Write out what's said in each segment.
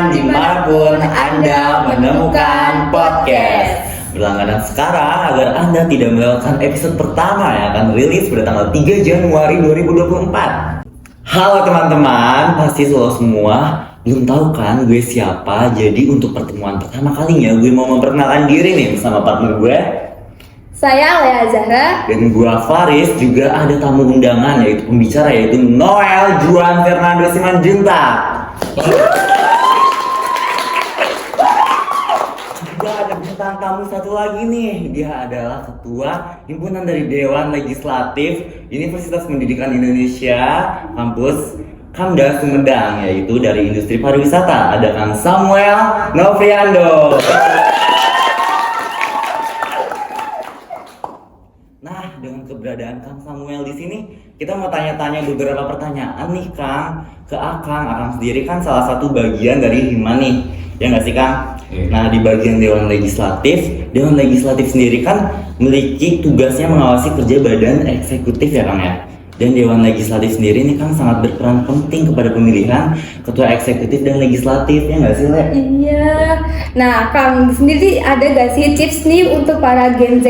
aman dimanapun Anda menemukan podcast. Berlangganan sekarang agar Anda tidak melewatkan episode pertama yang akan rilis pada tanggal 3 Januari 2024. Halo teman-teman, pasti lo semua belum tahu kan gue siapa. Jadi untuk pertemuan pertama kalinya gue mau memperkenalkan diri nih bersama partner gue. Saya Lea Zahra. Dan gue Faris, juga ada tamu undangan yaitu pembicara yaitu Noel Juan Fernando Simanjuntak. Juga ada bintang tamu satu lagi nih, dia adalah ketua himpunan dari Dewan Legislatif Universitas Pendidikan Indonesia kampus Kamda Sumedang, yaitu dari industri pariwisata. Ada Kang Samuel Novriando. Nah, dengan keberadaan Kang Samuel di sini, kita mau tanya-tanya beberapa pertanyaan nih Kang ke Akang. Akang sendiri kan salah satu bagian dari Hima nih, ya nggak sih Kang? Nah, di bagian Dewan Legislatif sendiri kan memiliki tugasnya mengawasi kerja badan eksekutif ya Kang ya. Dan Dewan Legislatif sendiri ini kan sangat berperan penting kepada pemilihan ketua eksekutif dan legislatif, ya nggak sih Le? Iya. Nah, Kang sendiri ada gak sih tips nih untuk para Gen Z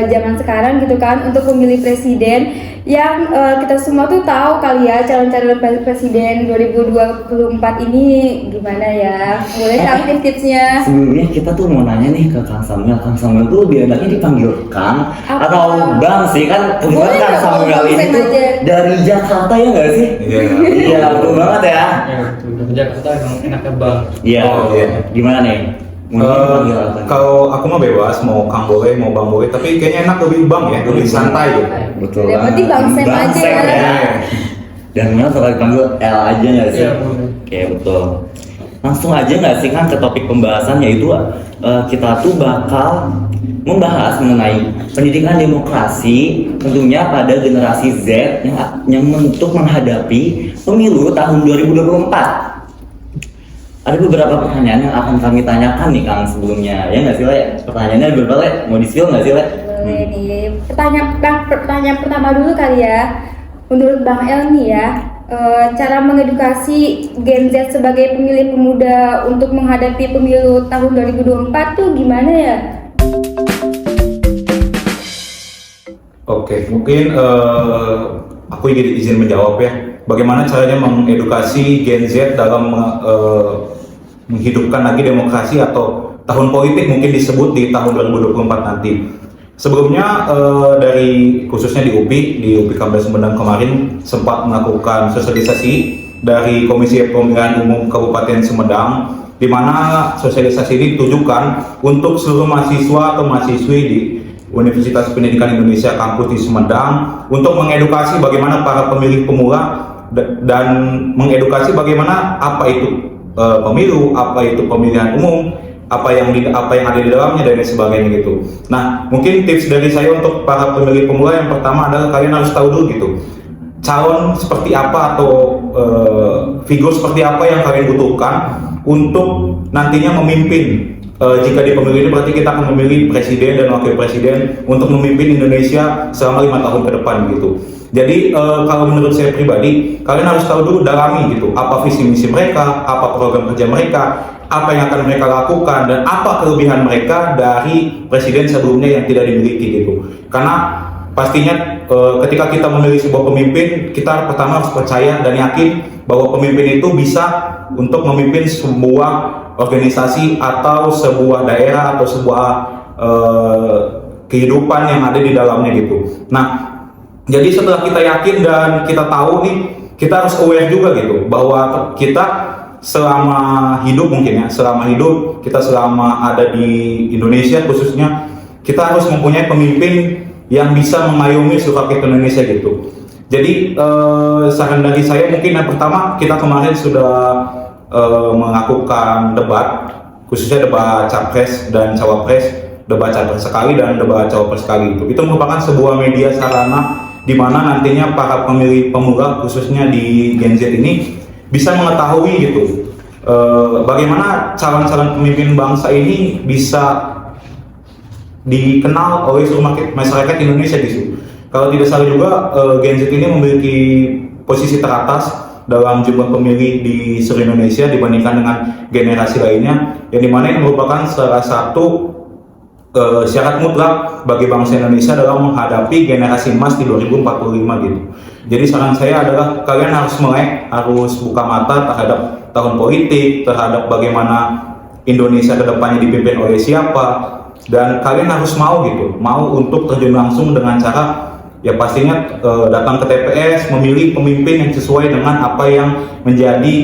zaman sekarang gitu kan untuk memilih presiden yang kita semua tuh tahu kali ya calon-calon presiden 2024 ini gimana ya? Boleh Kang tipsnya? Sebelumnya kita tuh mau nanya nih ke Kang Samuel. Kang Samuel tuh lebih enaknya dipanggil Kang atau Bang sih kan? Kebetulan Kang Samuel ini tuh dari Jakarta ya nggak sih? Iya, betul banget ya. Ya, betul. Jakarta emang enaknya Bang. Iya. Gimana nih? Kalau aku mah bebas, mau Kang boleh, mau Bang boleh, tapi kayaknya enak lebih Bang ya, lebih santai gitu. Betul. Ya, berarti Bang Sam aja ya. Dan memang bakal dipanggil L aja nggak sih? Iya, boleh. Oke, betul. Langsung aja nggak sih kan ke topik pembahasan, yaitu kita tuh bakal membahas mengenai pendidikan demokrasi tentunya pada generasi Z yang untuk menghadapi pemilu tahun 2024. Ada beberapa pertanyaan yang akan kami tanyakan nih Kang sebelumnya, ya nggak sih Le? Pertanyaannya ada berapa Le? Mau di-spill nggak sih Le? Boleh nih. Pertanyaan pertama dulu kali ya. Menurut Bang El nih ya, cara mengedukasi Gen Z sebagai pemilih pemuda untuk menghadapi pemilu tahun 2024 tuh gimana ya? Oke, mungkin aku izin menjawab ya. Bagaimana caranya mengedukasi Gen Z dalam menghidupkan lagi demokrasi atau tahun politik mungkin disebut di tahun 2024 nanti. Sebelumnya dari khususnya di UPI Kamda Sumedang kemarin sempat melakukan sosialisasi dari Komisi Pemilihan Umum Kabupaten Sumedang, di mana sosialisasi ini ditujukan untuk seluruh mahasiswa atau mahasiswi di Universitas Pendidikan Indonesia kampus di Sumedang untuk mengedukasi bagaimana para pemilih pemula dan mengedukasi bagaimana apa itu pemilu, apa itu pemilihan umum, apa yang ada di dalamnya dan sebagainya gitu. Nah, mungkin tips dari saya untuk para pemilih pemula yang pertama adalah kalian harus tahu dulu gitu calon seperti apa atau figur seperti apa yang kalian butuhkan untuk nantinya memimpin. Jika di pemilu ini berarti kita akan memilih presiden dan wakil presiden untuk memimpin Indonesia selama 5 tahun ke depan gitu. Jadi kalau menurut saya pribadi, kalian harus tahu dulu, dalami gitu apa visi misi mereka, apa program kerja mereka, apa yang akan mereka lakukan, dan apa kelebihan mereka dari presiden sebelumnya yang tidak dimiliki gitu. Karena pastinya ketika kita memilih sebuah pemimpin, kita pertama harus percaya dan yakin bahwa pemimpin itu bisa untuk memimpin sebuah organisasi atau sebuah daerah atau sebuah kehidupan yang ada di dalamnya gitu. Nah, jadi setelah kita yakin dan kita tahu nih, kita harus aware juga gitu bahwa kita selama hidup mungkin ya, selama ada di Indonesia khususnya, kita harus mempunyai pemimpin yang bisa mengayomi seluruh rakyat Indonesia gitu. Jadi saran dari saya mungkin yang pertama, kita kemarin sudah melakukan debat, khususnya debat capres dan cawapres, debat capres sekali dan debat cawapres sekali itu merupakan sebuah media sarana di mana nantinya para pemilih pemula khususnya di Gen Z ini bisa mengetahui gitu bagaimana calon-calon pemimpin bangsa ini bisa dikenal oleh seluruh masyarakat Indonesia gitu. Kalau tidak salah juga Gen Z ini memiliki posisi teratas dalam jumlah pemilih di seluruh Indonesia dibandingkan dengan generasi lainnya, yang dimana ini merupakan salah satu syarat mutlak bagi bangsa Indonesia dalam menghadapi generasi emas di 2045 gitu. Jadi saran saya adalah kalian harus melek, harus buka mata terhadap tahun politik, terhadap bagaimana Indonesia kedepannya dipimpin oleh siapa, dan kalian harus mau gitu, mau untuk terjun langsung dengan cara ya pastinya datang ke TPS, memilih pemimpin yang sesuai dengan apa yang menjadi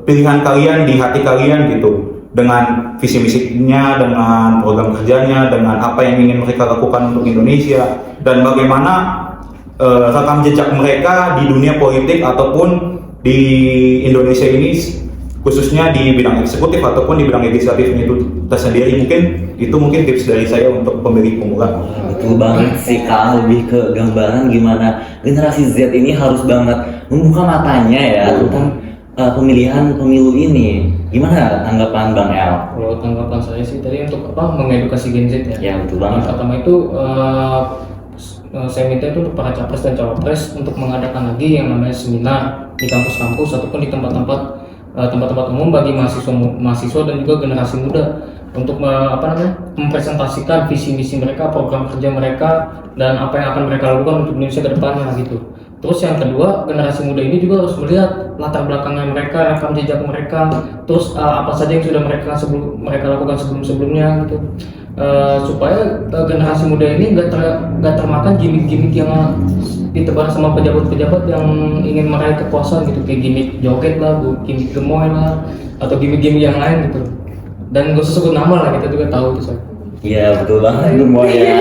pilihan kalian di hati kalian gitu, dengan visi misinya, dengan program kerjanya, dengan apa yang ingin mereka lakukan untuk Indonesia, dan bagaimana rekam jejak mereka di dunia politik ataupun di Indonesia ini, khususnya di bidang eksekutif ataupun di bidang legislatifnya itu tersendiri. Mungkin tips dari saya untuk pemilih pemula. Betul banget sih Kang, lebih ke gambaran gimana generasi Z ini harus banget membuka matanya ya tentang pemilihan pemilu ini. Gimana tanggapan Bang El? Kalau tanggapan saya sih tadi untuk mengedukasi Gen Z ya. Ya betul banget. Yang pertama itu saya minta itu untuk para capres dan cawapres untuk mengadakan lagi yang namanya seminar di kampus-kampus ataupun di tempat-tempat umum bagi mahasiswa dan juga generasi muda untuk mempresentasikan visi misi mereka, program kerja mereka, dan apa yang akan mereka lakukan untuk Indonesia ke depannya gitu. Terus yang kedua, generasi muda ini juga harus melihat latar belakangnya mereka, rekam jejak mereka, terus apa saja yang sudah mereka lakukan sebelumnya gitu, supaya generasi muda ini nggak termakan gimmick-gimmick yang ditebar sama pejabat-pejabat yang ingin meraih kekuasaan gitu, kayak gimmick joget lah, gimmick gemoy lah, atau gimmick-gimmick yang lain gitu. Dan gak usah sebut nama lah, kita juga tahu itu saya. Iya betul banget gemoy ya,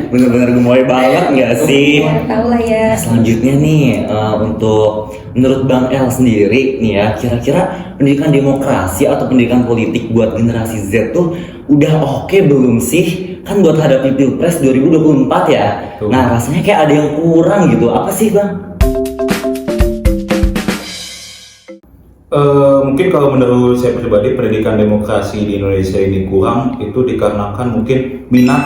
bener-bener gemoy banget nggak sih? Tahu lah ya. Selanjutnya nih untuk menurut Bang El sendiri nih ya, kira-kira pendidikan demokrasi atau pendidikan politik buat generasi Z tuh udah oke belum sih? Kan buat hadapi Pilpres 2024 ya. Tuh. Nah rasanya kayak ada yang kurang gitu. Apa sih Bang? Mungkin kalau menurut saya pribadi pendidikan demokrasi di Indonesia ini kurang, itu dikarenakan mungkin minat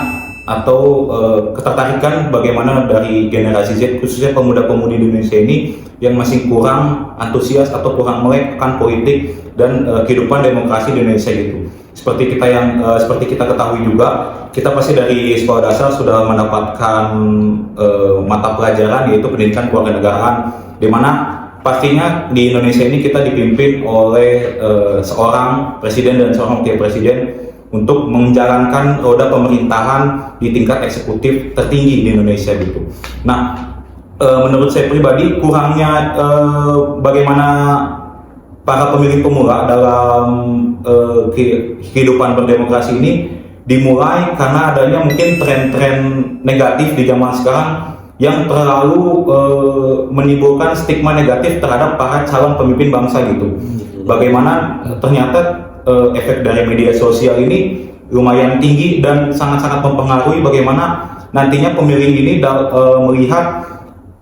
atau ketertarikan bagaimana dari generasi Z, khususnya pemuda-pemudi di Indonesia ini yang masih kurang antusias atau kurang melek akan politik dan kehidupan demokrasi di Indonesia gitu. Seperti kita ketahui juga, kita pasti dari sekolah dasar sudah mendapatkan mata pelajaran yaitu pendidikan kewarganegaraan, di mana pastinya di Indonesia ini kita dipimpin oleh seorang presiden dan seorang wakil presiden untuk menjalankan roda pemerintahan di tingkat eksekutif tertinggi di Indonesia gitu. Nah, menurut saya pribadi kurangnya bagaimana para pemilih pemula dalam kehidupan berdemokrasi ini dimulai karena adanya mungkin tren-tren negatif di zaman sekarang yang terlalu menimbulkan stigma negatif terhadap para calon pemimpin bangsa gitu. Bagaimana ternyata efek dari media sosial ini lumayan tinggi dan sangat-sangat mempengaruhi bagaimana nantinya pemilih ini melihat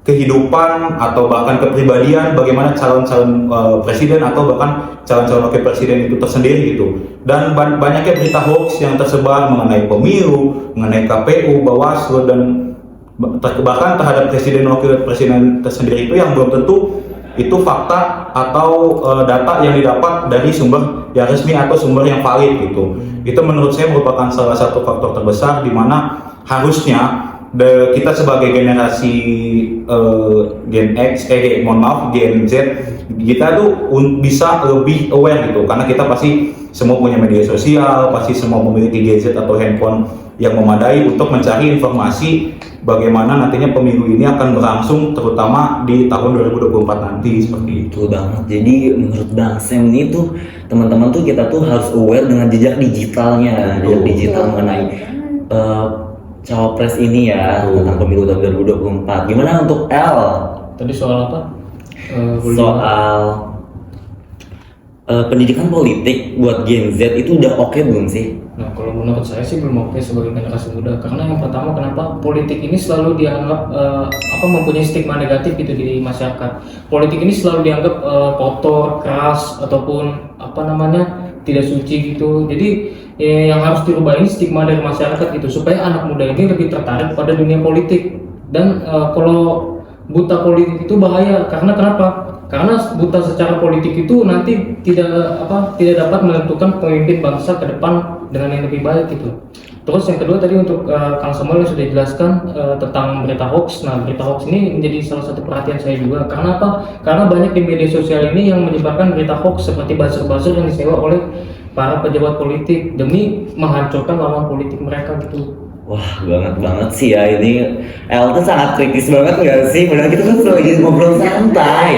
kehidupan atau bahkan kepribadian bagaimana calon-calon presiden atau bahkan calon-calon wakil presiden itu tersendiri gitu. Dan banyaknya berita hoax yang tersebar mengenai pemilu, mengenai KPU, Bawaslu, dan bahkan terhadap presiden wakil presiden tersendiri itu yang belum tentu itu fakta atau data yang didapat dari sumber yang resmi atau sumber yang valid gitu. Itu menurut saya merupakan salah satu faktor terbesar di mana harusnya kita sebagai generasi Gen Z, kita tuh bisa lebih aware gitu, karena kita pasti semua punya media sosial, pasti semua memiliki gadget atau handphone yang memadai untuk mencari informasi bagaimana nantinya pemilu ini akan berlangsung, terutama di tahun 2024 nanti seperti itu. Betul banget. Jadi menurut Bang Sam ini tuh teman-teman tuh kita tuh harus aware dengan jejak digitalnya, jejak digital mengenai cawapres ini ya, tentang pemilu tahun 2024. Gimana untuk L? Tadi soal apa? Soal pendidikan politik buat Gen Z itu udah oke belum sih? Nah, kalau menurut saya sih belum oke sebagai generasi muda, karena yang pertama kenapa politik ini selalu dianggap mempunyai stigma negatif gitu di masyarakat. Politik ini selalu dianggap kotor, keras, ataupun tidak suci gitu. Jadi yang harus dirubah ini stigma dari masyarakat gitu, supaya anak muda ini lebih tertarik pada dunia politik. Dan kalau buta politik itu bahaya. Karena kenapa? Karena buta secara politik itu nanti tidak dapat menentukan pemimpin bangsa ke depan dengan yang lebih baik gitu. Terus yang kedua tadi untuk Kang Samuel yang sudah jelaskan tentang berita hoax. Nah, berita hoax ini menjadi salah satu perhatian saya juga. Karena apa? Karena banyak di media sosial ini yang menyebarkan berita hoax seperti buzzer-buzzer yang disewa oleh para pejabat politik demi menghancurkan lawan politik mereka gitu. Wah, banget sih ya ini. El tuh sangat kritis banget nggak sih? Padahal kita kan lagi ngobrol santai.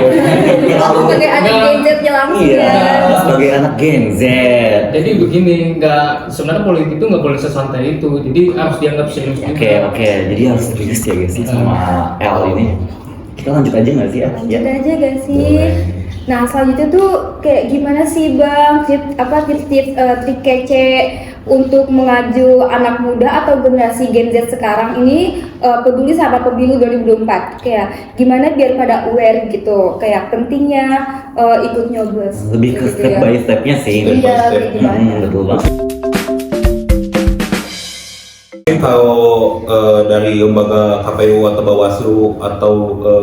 Aku sebagai anak Enggak. Gen Z ya langsung Iya, ya. sebagai anak Gen Z. Jadi begini, sebenarnya politik itu nggak boleh sesantai itu. Jadi harus dianggap serius juga. Oke, jadi harus serius ya guys sih sama El ini. Kita lanjut aja nggak sih? Lanjut aja gak sih? Nah selanjutnya tuh kayak gimana sih Bang tips-tips trik kece untuk mengaju anak muda atau generasi Gen Z sekarang ini peduli sama pemilu 2024, kayak gimana biar pada aware gitu, kayak pentingnya ikut nyoblos. Lebih ke gitu step ya. by stepnya sih. Iya, kayak gimana? Betul banget. Mungkin kalau dari lembaga KPU atau Bawaslu atau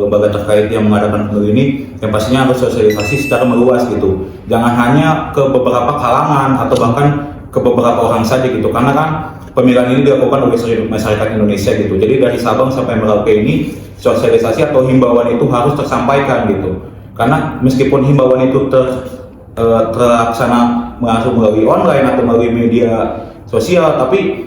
lembaga terkait yang mengadakan pemilu ini, yang pastinya harus sosialisasi secara meluas gitu. Jangan hanya ke beberapa kalangan atau bahkan ke beberapa orang saja gitu. Karena kan pemilihan ini dilakukan oleh seluruh masyarakat Indonesia gitu. Jadi dari Sabang sampai Merauke ini sosialisasi atau himbauan itu harus tersampaikan gitu. Karena meskipun himbauan itu terlaksana melalui online atau melalui media sosial, tapi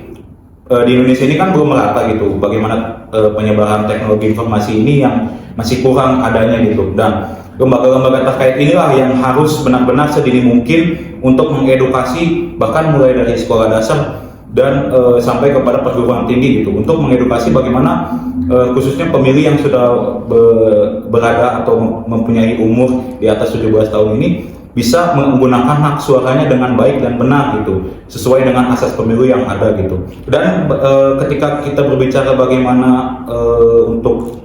di Indonesia ini kan belum merata gitu bagaimana penyebaran teknologi informasi ini yang masih kurang adanya gitu, dan lembaga-lembaga terkait inilah yang harus benar-benar sedini mungkin untuk mengedukasi bahkan mulai dari sekolah dasar dan sampai kepada perguruan tinggi gitu, untuk mengedukasi bagaimana khususnya pemilih yang sudah berada atau mempunyai umur di atas 17 tahun ini bisa menggunakan hak suaranya dengan baik dan benar gitu, sesuai dengan asas pemilu yang ada gitu. Dan ketika kita berbicara bagaimana untuk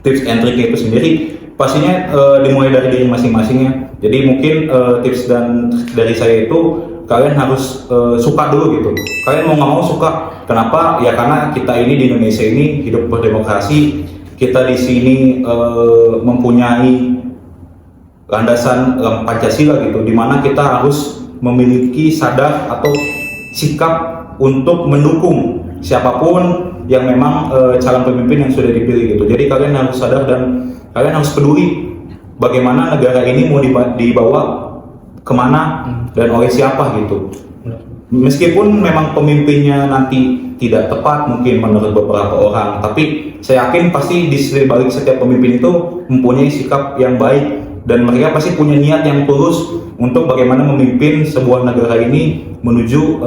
tips and trick itu sendiri, pastinya dimulai dari diri masing-masingnya. Jadi mungkin tips dan dari saya itu kalian harus suka dulu gitu. Kalian mau nggak mau suka. Kenapa? Ya karena kita ini di Indonesia ini hidup berdemokrasi. Kita di sini mempunyai landasan Pancasila gitu, dimana kita harus memiliki sadar atau sikap untuk mendukung siapapun yang memang calon pemimpin yang sudah dipilih gitu. Jadi kalian harus sadar dan kalian harus peduli bagaimana negara ini mau dibawa kemana dan oleh siapa gitu. Meskipun memang pemimpinnya nanti tidak tepat mungkin menurut beberapa orang, tapi saya yakin pasti di balik setiap pemimpin itu mempunyai sikap yang baik, dan mereka pasti punya niat yang tulus untuk bagaimana memimpin sebuah negara ini menuju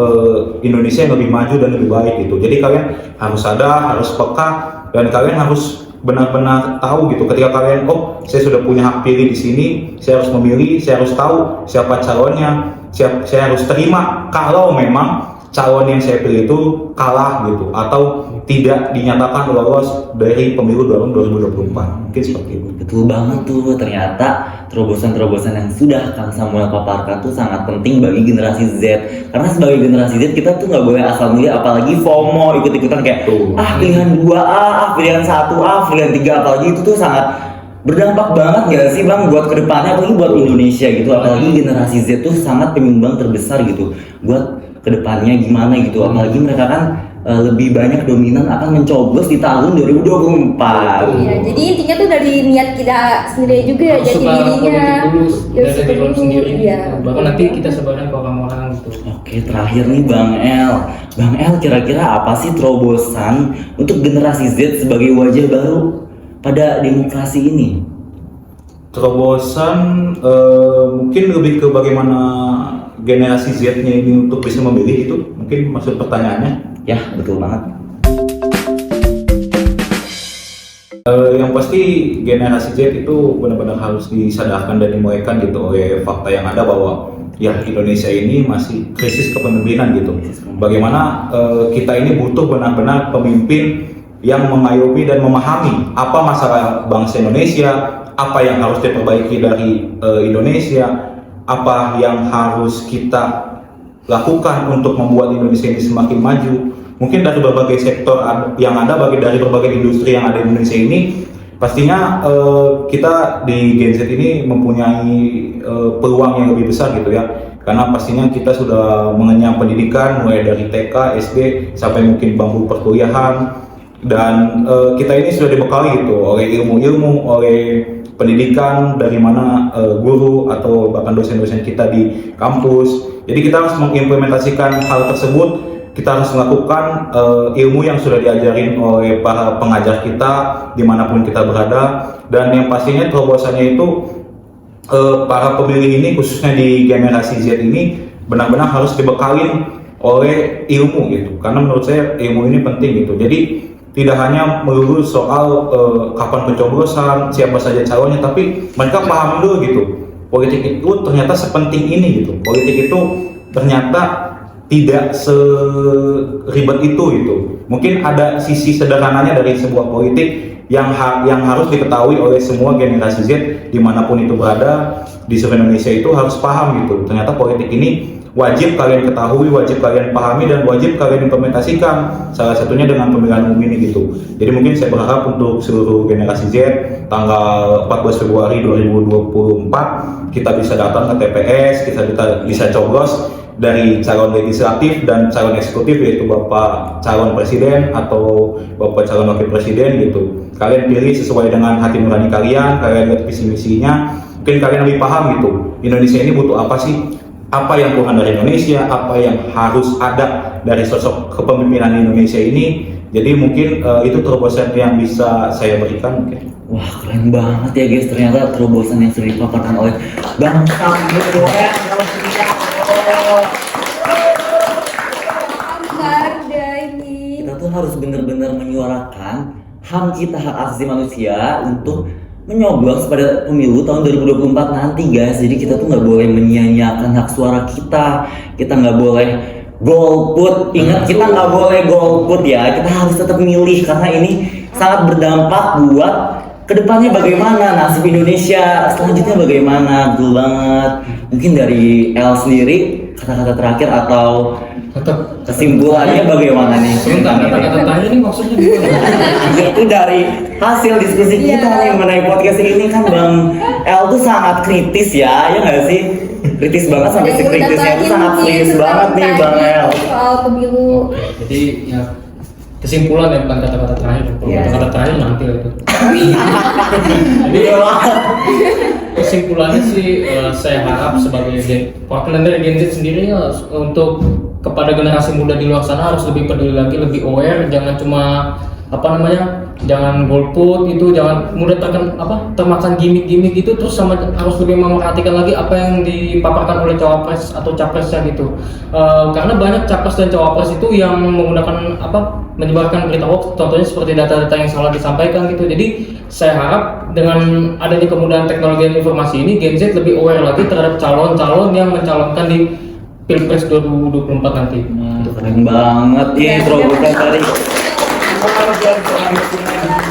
Indonesia yang lebih maju dan lebih baik gitu. Jadi kalian harus sadar, harus peka, dan kalian harus benar-benar tahu gitu. Ketika kalian, saya sudah punya hak pilih di sini, saya harus memilih, saya harus tahu siapa calonnya, saya harus terima kalau memang calon yang saya pilih itu kalah gitu, atau tidak dinyatakan lolos dari pemilu 2024. Mungkin seperti itu. Betul banget tuh, ternyata terobosan-terobosan yang sudah Kang Samuel paparkan tuh sangat penting bagi generasi Z. Karena sebagai generasi Z kita tuh nggak boleh asal milih, apalagi FOMO, ikut-ikutan kayak pilihan 2A, pilihan 1A, pilihan 3, apalagi itu tuh sangat berdampak banget nggak sih Bang buat kedepannya, apalagi buat Indonesia gitu, apalagi generasi Z tuh sangat penyumbang terbesar gitu buat kedepannya gimana gitu, apalagi mereka kan lebih banyak dominan akan mencoblos di tahun 2024. Iya, jadi intinya tuh dari niat kita sendiri juga ya, Harus jadi suka dirinya politik dulu ya, dari diri dulu, sendiri. iya. Baru nanti kita sebarkan ke orang-orang gitu. Oke, terakhir nih Bang El, kira-kira apa sih terobosan untuk generasi Z sebagai wajah baru pada demokrasi ini? Terobosan mungkin lebih ke bagaimana generasi Z-nya ini untuk bisa memilih, itu mungkin maksud pertanyaannya. Ya, betul banget. Yang pasti generasi Z itu benar-benar harus disadarkan dan dimulaikan gitu oleh fakta yang ada bahwa ya Indonesia ini masih krisis kepemimpinan gitu. Bagaimana kita ini butuh benar-benar pemimpin yang mengayomi dan memahami apa masalah bangsa Indonesia, apa yang harus diperbaiki dari Indonesia, apa yang harus kita lakukan untuk membuat Indonesia ini semakin maju. Mungkin dari berbagai sektor yang ada, dari berbagai industri yang ada di Indonesia ini, Pastinya kita di Gen Z ini mempunyai peluang yang lebih besar gitu ya, karena pastinya kita sudah mengenyam pendidikan mulai dari TK, SD sampai mungkin bangku perkuliahan, dan kita ini sudah dibekali gitu oleh ilmu-ilmu, oleh pendidikan dari mana guru atau bahkan dosen-dosen kita di kampus. Jadi kita harus mengimplementasikan hal tersebut. Kita harus melakukan ilmu yang sudah diajarin oleh para pengajar kita dimanapun kita berada, dan yang pastinya terobosannya itu para pemilih ini khususnya di generasi Z ini benar-benar harus dibekalin oleh ilmu gitu, karena menurut saya ilmu ini penting gitu. Jadi tidak hanya melulu soal kapan pencoblosan, siapa saja calonnya, tapi mereka paham dulu gitu, politik itu ternyata sepenting ini gitu, politik itu ternyata tidak seribet itu gitu. Mungkin ada sisi sederhananya dari sebuah politik yang harus diketahui oleh semua generasi Z dimanapun itu berada di seluruh Indonesia, itu harus paham gitu. Ternyata politik ini wajib kalian ketahui, wajib kalian pahami, dan wajib kalian implementasikan. Salah satunya dengan pemilihan umum ini gitu. Jadi mungkin saya berharap untuk seluruh generasi Z tanggal 14 Februari 2024 kita bisa datang ke TPS, kita bisa coblos dari calon legislatif dan calon eksekutif, yaitu Bapak calon presiden atau Bapak calon wakil presiden gitu. Kalian pilih sesuai dengan hati nurani kalian, kalian lihat visi misinya, mungkin kalian lebih paham gitu, Indonesia ini butuh apa sih, apa yang kurang dari Indonesia, apa yang harus ada dari sosok kepemimpinan Indonesia ini. Jadi mungkin itu terobosan yang bisa saya berikan mungkin. Wah, keren banget ya guys, ternyata terobosan yang sudah dipaparkan oleh Bang Sam gitu ya. Kita tuh harus benar-benar menyuarakan HAM kita, hak asasi manusia, untuk menyoblos pada pemilu tahun 2024 nanti guys. Jadi kita tuh nggak boleh menyia-nyiakan hak suara kita nggak boleh golput. Ingat, kita nggak boleh golput ya, kita harus tetap milih, karena ini sangat berdampak buat kedepannya bagaimana nasib Indonesia selanjutnya, bagaimana. Betul banget. Mungkin dari El sendiri kata-kata terakhir atau kesimpulannya bagaimana nih? Sebentar, kata-kata terakhir ini maksudnya gimana? Itu dari hasil diskusi kita nih mengenai podcast ini kan, Bang El tuh sangat kritis ya nggak sih? Kritis banget, sampai sekritisnya itu sangat serius banget nih Bang El soal pemilu. Jadi ya kesimpulan ya, bukan kata-kata terakhir. Kata-kata terakhir nanti lah itu. Jadi kesimpulannya sih saya harap sebagai perwakilan dari Gen Z sendiri ya, untuk kepada generasi muda di luar sana harus lebih peduli lagi, lebih aware, jangan cuma jangan golput itu, jangan mudah termakan gimmick-gimmick gitu, terus harus lebih memperhatikan lagi apa yang dipaparkan oleh cawapres atau capresnya gitu. Karena banyak capres dan cawapres itu yang menggunakan menyebarkan berita hoax, contohnya seperti data-data yang salah disampaikan gitu. Jadi saya harap dengan adanya kemudahan teknologi dan informasi ini, Gen Z lebih aware lagi terhadap calon-calon yang mencalonkan di Pilpres 2024 nanti. Itu keren banget ya terobosan dari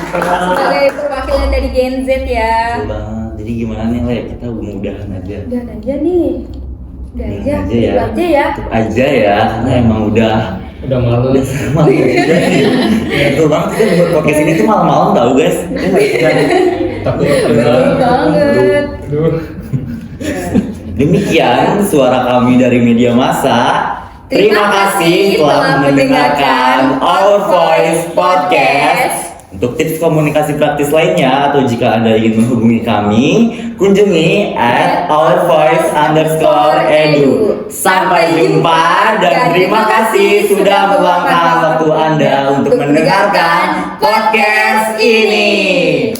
Sebagai perwakilan dari Gen Z ya. Betul banget. Jadi gimana nih Le, kita mudahan aja. Udah aja nih. Udah aja. ya. Tutup aja ya, karena emang udah malu. malam juga nih. Betul banget, kita buat podcast ini tuh malam-malam tau guys. Takut banget. Demikian suara kami dari media massa. Terima kasih telah mendengarkan Our Voice Podcast. Untuk tips komunikasi praktis lainnya atau jika Anda ingin menghubungi kami, kunjungi @ourvoice_edu. Sampai jumpa dan terima kasih sudah meluangkan waktu Anda untuk mendengarkan podcast ini.